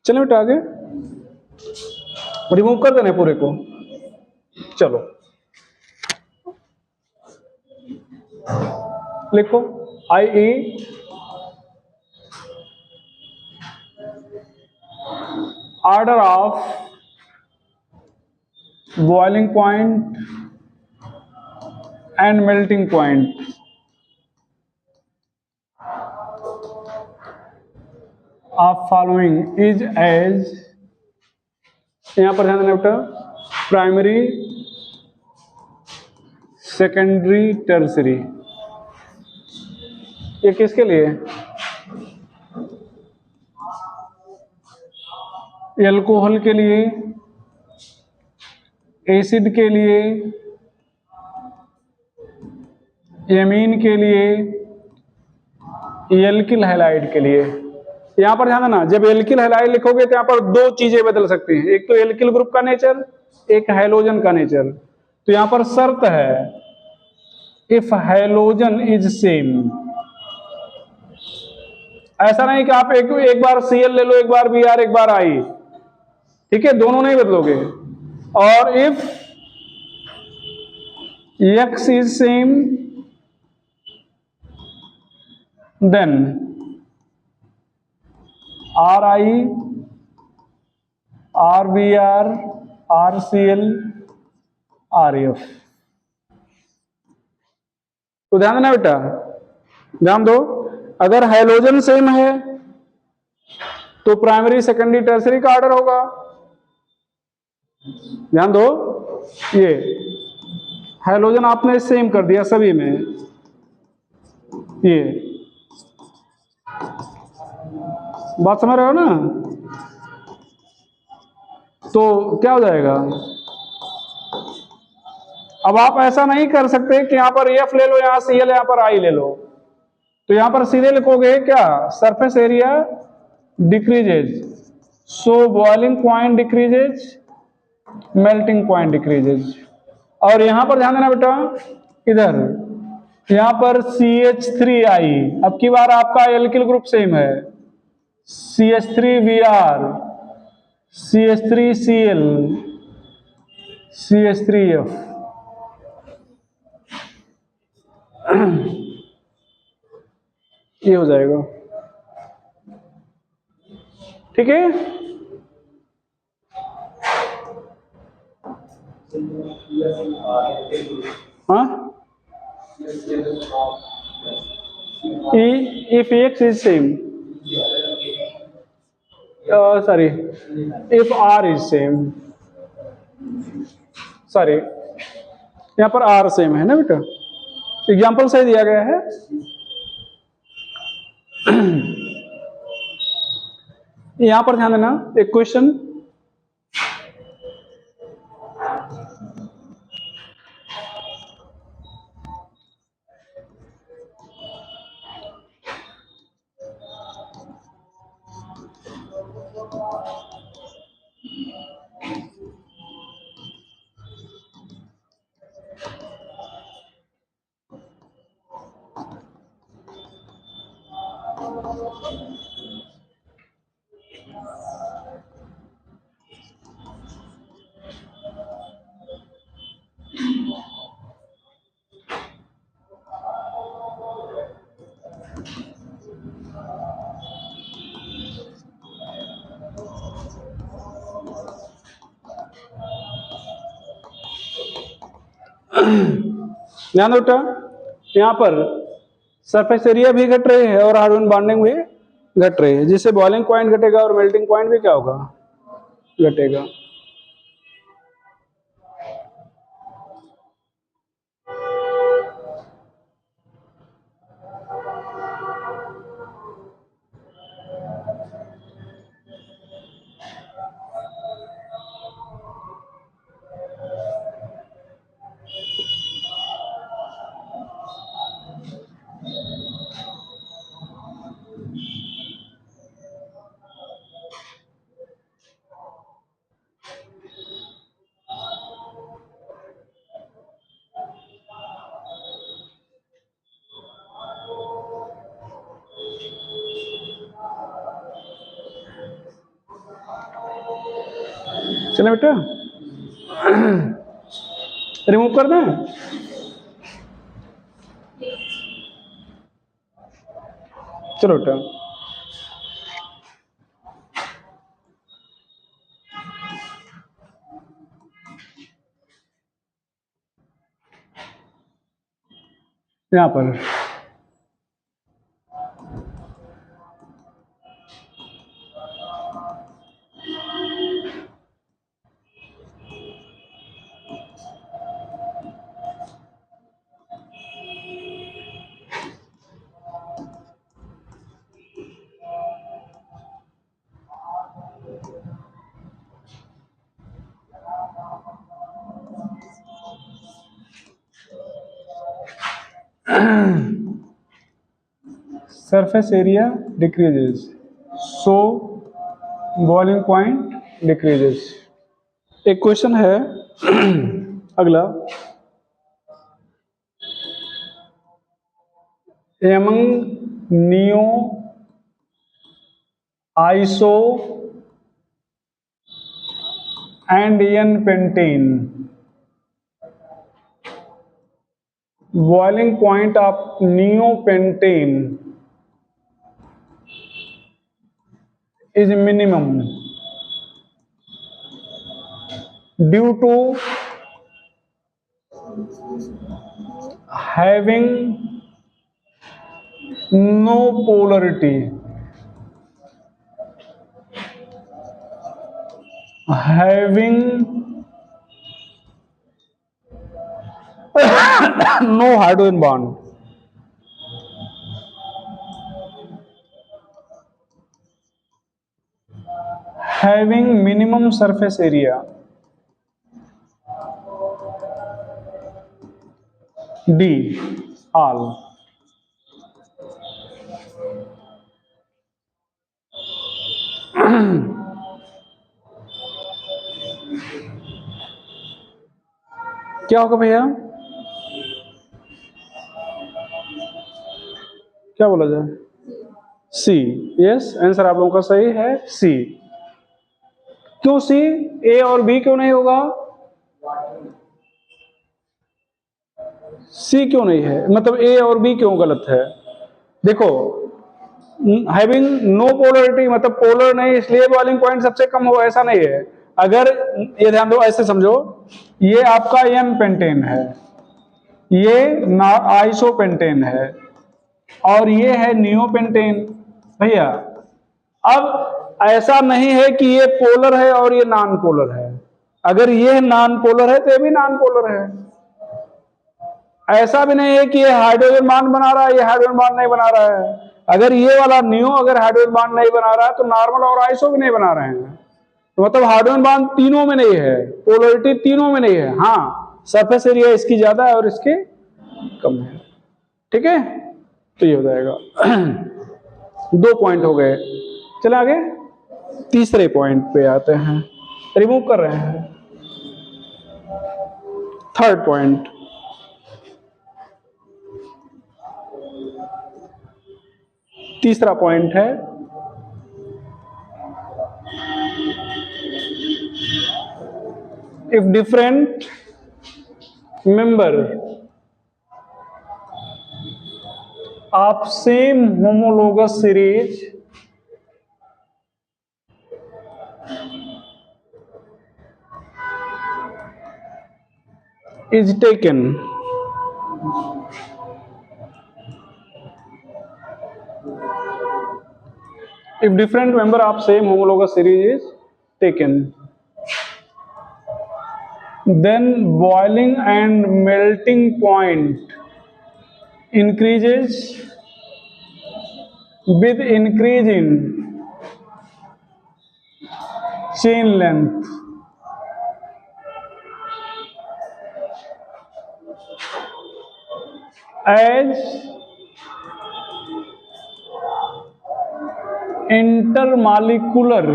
चलो बेटा आगे, रिमूव कर देना पूरे को। चलो लिखो, I E order of boiling point and melting point of following is as, यहां पर ध्यान देना बेटा, प्राइमरी सेकेंडरी टर्सरी। ये किसके लिए, एल्कोहल के लिए, एसिड के लिए, एमीन के लिए, एल्किल हैलाइड के लिए। यहां पर ध्यान देना, जब एल्किल हैलाइड लिखोगे तो यहां पर दो चीजें बदल सकती हैं, एक तो एल्किल ग्रुप का नेचर, एक हैलोजन का नेचर। तो यहां पर शर्त है, इफ हैलोजन इज सेम। ऐसा नहीं कि आप एक बार Cl ले लो, एक बार Br, एक बार I, ठीक है, दोनों नहीं बदलोगे। और if X is same then Ri, Rbr, Rcl, Rf। तो ध्यान देना बेटा, ध्यान दो, अगर हाइड्रोजन सेम है तो प्राइमरी सेकेंडरी टर्सरी का ऑर्डर होगा। ध्यान दो, ये हाइड्रोजन आपने सेम कर दिया सभी में, ये बात समझ रहे हो ना। तो क्या हो जाएगा? अब आप ऐसा नहीं कर सकते कि यहां पर एफ ले लो, यहां सीएल, यहां पर आई ले लो। तो यहां पर सीधे लिखोगे क्या? सरफेस एरिया डिक्रीजेज, सो boiling point decreases, melting point decreases. और यहां पर ध्यान देना बेटा, इधर यहां पर CH3I, अब की बार आपका एल्किल ग्रुप सेम है, CH3Br, CH3Cl, CH3F। ये हो जाएगा, ठीक है। हाँ, if X is same, sorry, if R is same, sorry यहाँ पर R सेम है ना बेटा, एग्जाम्पल सही दिया गया है। यहां पर ध्यान देना, एक क्वेश्चन, ध्यान दो बेटा, यहां पर सरफेस एरिया भी घट रही है और हार्डन बॉन्डिंग भी घट रही है, जिससे बॉइलिंग पॉइंट घटेगा और मेल्टिंग पॉइंट भी क्या होगा? घटेगा। चले बेटा, रिमूव कर दें। चलो बेटा, यहां पर surface area decreases, so boiling point decreases। एक क्वेश्चन है अगला, among neo iso and n pentane, boiling point of neopentane is minimum due to having no polarity, having no hydrogen bond, having minimum surface area, D all. क्या होगा भैया, क्या बोला जाए? सी। Yes, answer आप लोगों का सही है, सी। क्यों सी? ए और बी क्यों नहीं होगा? सी क्यों नहीं है, मतलब ए और बी क्यों गलत है? देखो, हैविंग नो पोलरिटी मतलब पोलर नहीं, इसलिए बॉइलिंग पॉइंट सबसे कम हो, ऐसा नहीं है। अगर ये ध्यान दो, ऐसे समझो, ये आपका एम पेंटेन है, ये आइसोपेंटेन है, और ये है नियोपेंटेन। भैया अब ऐसा नहीं है कि ये पोलर है और ये नॉन पोलर है। अगर ये नॉन पोलर है तो ये भी नॉन पोलर है। ऐसा भी नहीं है कि ये हाइड्रोजन बॉन्ड बना रहा है, ये हाइड्रोजन बॉन्ड नहीं बना रहा है। अगर ये वाला नियो अगर हाइड्रोजन बॉन्ड नहीं बना रहा है तो नॉर्मल और आइसो भी नहीं बना रहे हैं। तो मतलब हाइड्रोजन बॉन्ड तीनों में नहीं है, पोलरिटी तीनों में नहीं है। हाँ, सरफेस एरिया इसकी ज्यादा है और इसके कम है। ठीक है, तो ये हो जाएगा। 2 पॉइंट हो गए। चले आगे, तीसरे पॉइंट पे आते हैं, रिमूव कर रहे हैं। थर्ड पॉइंट, तीसरा पॉइंट है if different member of same homologous series is taken, if different member of same homologous series is taken, then boiling and melting point increases with increase in chain length. As intermolecular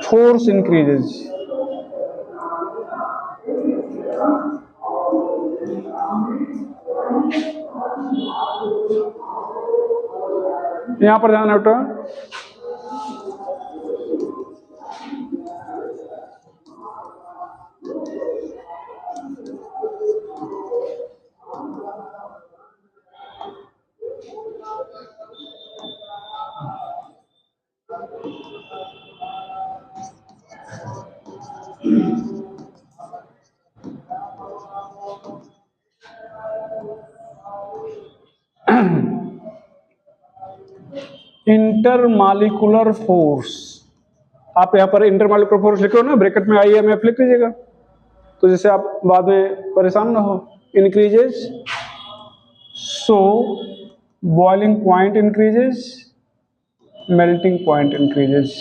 force increases. यहां पर ध्यान रखो, intermolecular force. आप यहां पर intermolecular force लिखो ना, bracket में IMF लिख लीजिएगा, तो जैसे आप बाद में परेशान ना हो। इंक्रीजेस, सो boiling point increases, melting point increases.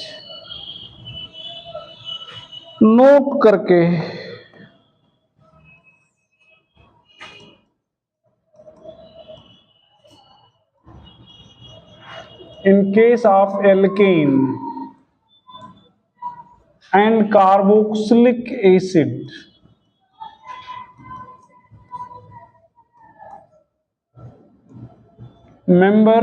Note करके in case of alkane and carboxylic acid, member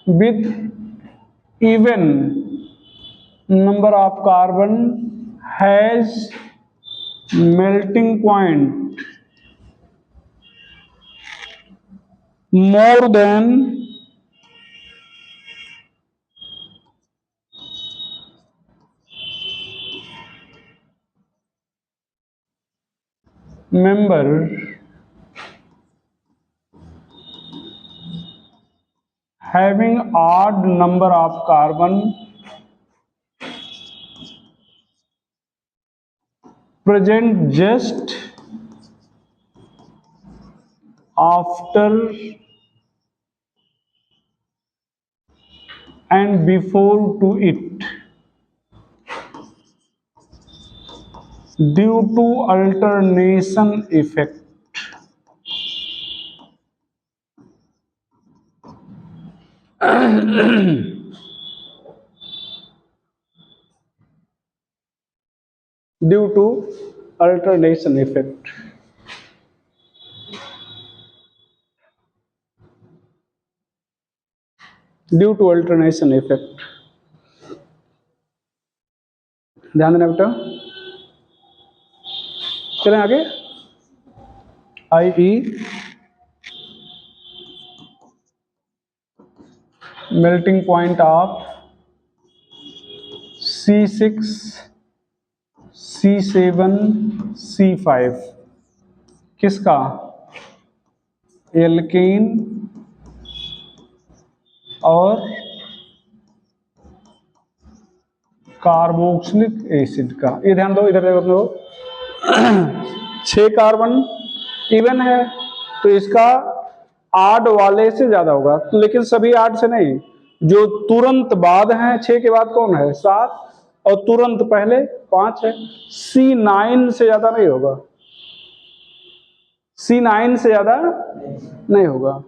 with even number of carbon has melting point more than member having odd number of carbon present just after and before to it due to alternation effect. Due to alternation effect. Due to alternation effect. ध्यान देना बेटा। चलें आगे। i.e. melting point of C6, C7, C5 किसका? Alkene और carboxylic acid का। ये ध्यान दो, इधर देखो, 6 कार्बन इवन है तो इसका 8 वाले से ज्यादा होगा, तो लेकिन सभी 8 से नहीं, जो तुरंत बाद हैं 6 के बाद कौन है? 7, और तुरंत पहले 5 है। C9 से ज्यादा नहीं होगा, C9 से ज्यादा नहीं होगा।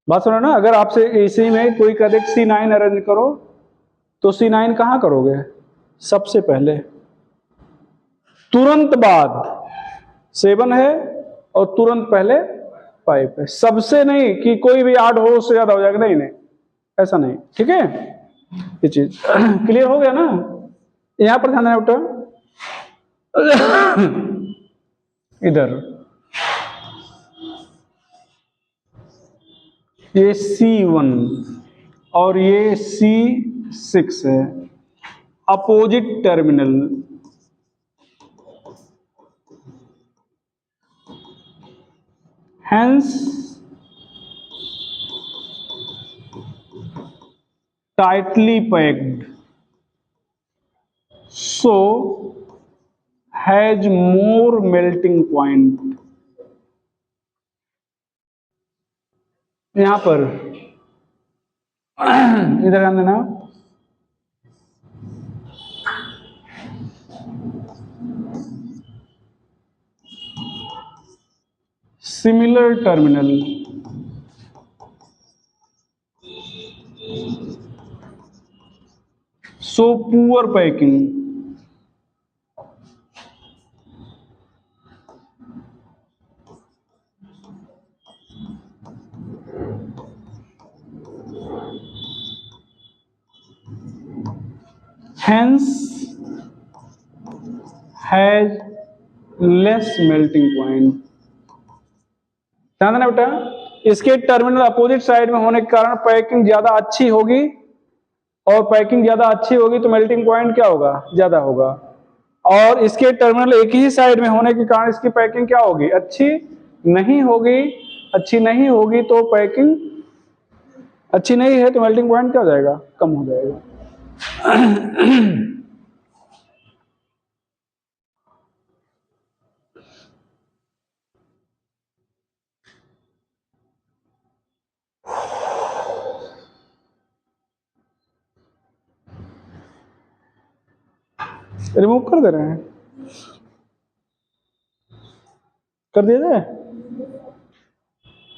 बात सुनो ना, अगर आपसे इसी में कोई कहे C9 अरेंज करो तो C9 कहां करोगे? सबसे पहले, तुरंत बाद 7 है और तुरंत पहले 5 है। सबसे नहीं कि कोई भी 8 हो उससे ज्यादा हो जाएगा, नहीं नहीं, ऐसा नहीं। ठीक है, ये चीज क्लियर हो गया ना? यहां पर ध्यान देना बेटा। इधर ये C1 और ये C6 है, opposite terminal. Hence tightly packed, so has more melting point. यहां पर इधर ध्यान देना, similar terminal, so poor packing. Hence has less melting point. ध्यान देना बेटा, इसके टर्मिनल अपोजिट साइड में होने के कारण पैकिंग ज्यादा अच्छी होगी, और पैकिंग ज्यादा अच्छी होगी तो मेल्टिंग पॉइंट क्या होगा? ज्यादा होगा। और इसके टर्मिनल एक ही साइड में होने के कारण इसकी पैकिंग क्या होगी? अच्छी नहीं होगी। अच्छी नहीं होगी तो पैकिंग अच्छी नहीं है तो मेल्टिंग पॉइंट क्या हो जाएगा? कम हो जाएगा। रिमूव कर दे रहे हैं, कर दिया जाए?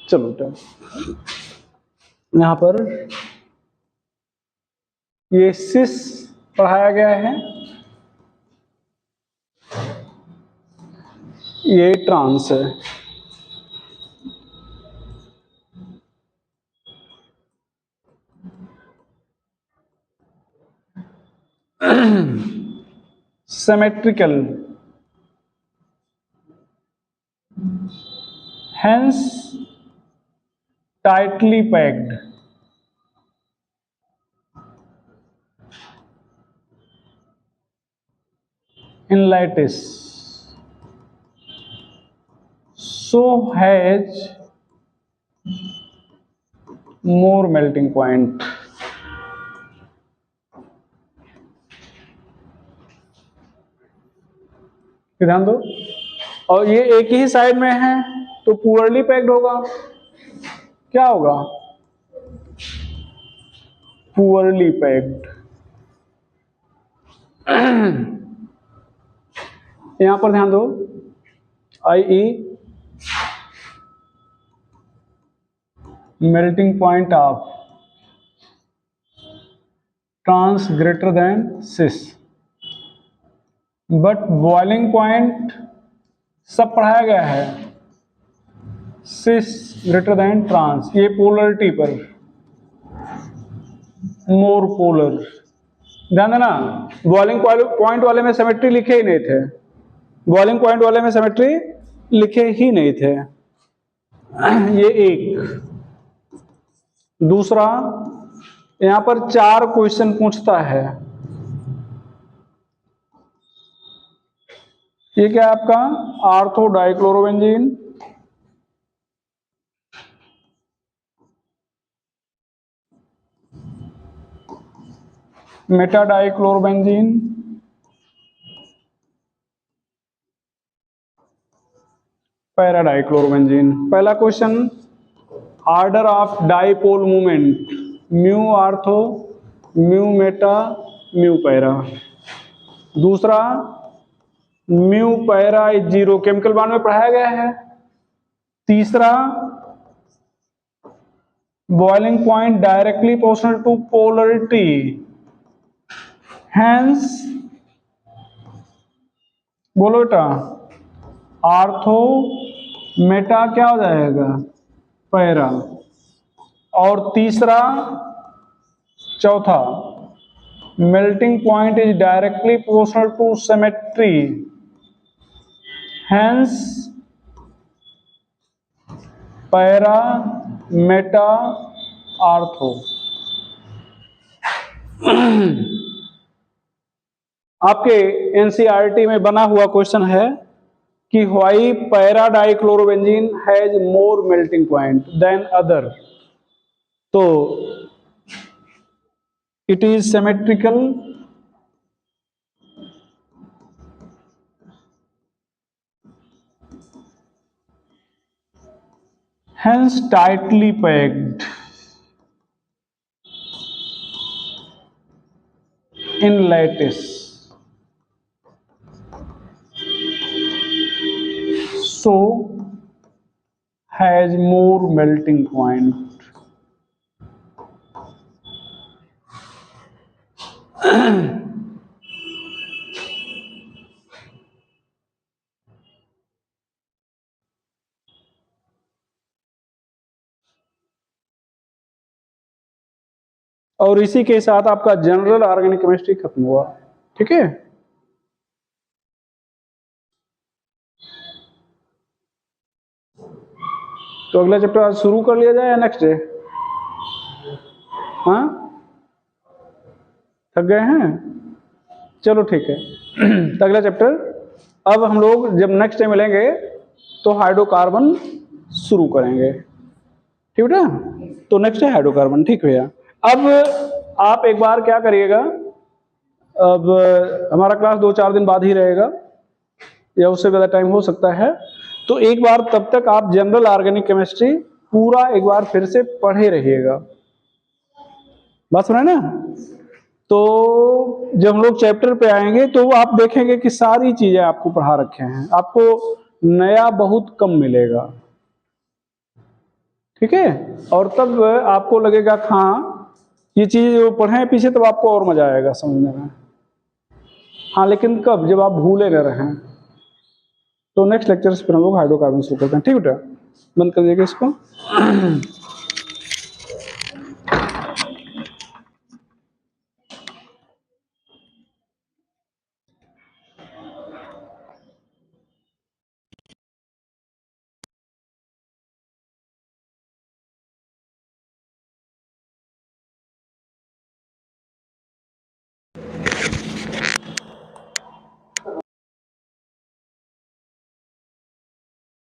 चलो बेटा, यहां पर ये सिस पढ़ाया गया है, ये ट्रांस है। symmetrical, hence tightly packed. In lattice, so has more melting point. ध्यान दो, और ये एक ही साइड में है तो पुअरली पैक्ड होगा। क्या होगा? Poorly packed. यहां पर ध्यान दो, i.e. Melting point of trans greater than cis, but boiling point सब पढ़ाया गया है, सिस ग्रेटर देन ट्रांस। ये पोलरिटी पर, मोर पोलर। ध्यान देना, बॉइलिंग पॉइंट वाले में सिमेट्री लिखे ही नहीं थे, बॉइलिंग पॉइंट वाले में सिमेट्री लिखे ही नहीं थे। ये एक। दूसरा, यहां पर 4 क्वेश्चन पूछता है। ये क्या है आपका, ortho dichlorobenzene, meta dichlorobenzene, para dichlorobenzene. पहला question, order of dipole movement, mu ortho, mu meta, mu para. दूसरा, mu para is 0, chemical bond में पढ़ाया गया है। तीसरा, boiling point directly proportional to polarity, hence बोलो बेटा, आर्थो मेटा क्या हो जाएगा, पैरा। और तीसरा, चौथा, melting point is directly proportional to symmetry, hence para meta ortho. आपके एनसीईआरटी में बना हुआ क्वेश्चन है कि why para dichlorobenzene has more melting point than other. तो it is symmetrical, hence tightly packed in lattice, so has more melting point. और इसी के साथ आपका जनरल ऑर्गेनिक केमिस्ट्री खत्म हुआ। ठीक है, तो अगला चैप्टर आज शुरू कर लिया जाए या नेक्स्ट डे? हाँ, थक गए हैं? चलो ठीक है। तो अगला चैप्टर अब हम लोग जब नेक्स्ट डे मिलेंगे तो हाइड्रोकार्बन शुरू करेंगे। ठीक है, तो नेक्स्ट है हाइड्रोकार्बन। ठीक भैया, अब आप एक बार क्या करिएगा, अब हमारा क्लास 2-4 दिन बाद ही रहेगा या उससे ज़्यादा टाइम हो सकता है, तो एक बार तब तक आप जनरल ऑर्गेनिक केमिस्ट्री पूरा एक बार फिर से पढ़े रहिएगा। बात सुना ना? तो जब हम लोग चैप्टर पे आएंगे तो आप देखेंगे कि सारी चीजें आपको पढ़ा रखे हैं, आपको नया बहुत कम मिलेगा। ठीक है, और तब आपको लगेगा हाँ ये चीज जो पढ़े हैं पीछे, तब आपको और मजा आएगा समझने में। हाँ, लेकिन कब, जब आप भूले न रहें। तो नेक्स्ट लेक्चर पर हम लोग हाइड्रोकार्बन शुरू करते हैं। ठीक है बेटा, बंद कर दीजिएगा इसको।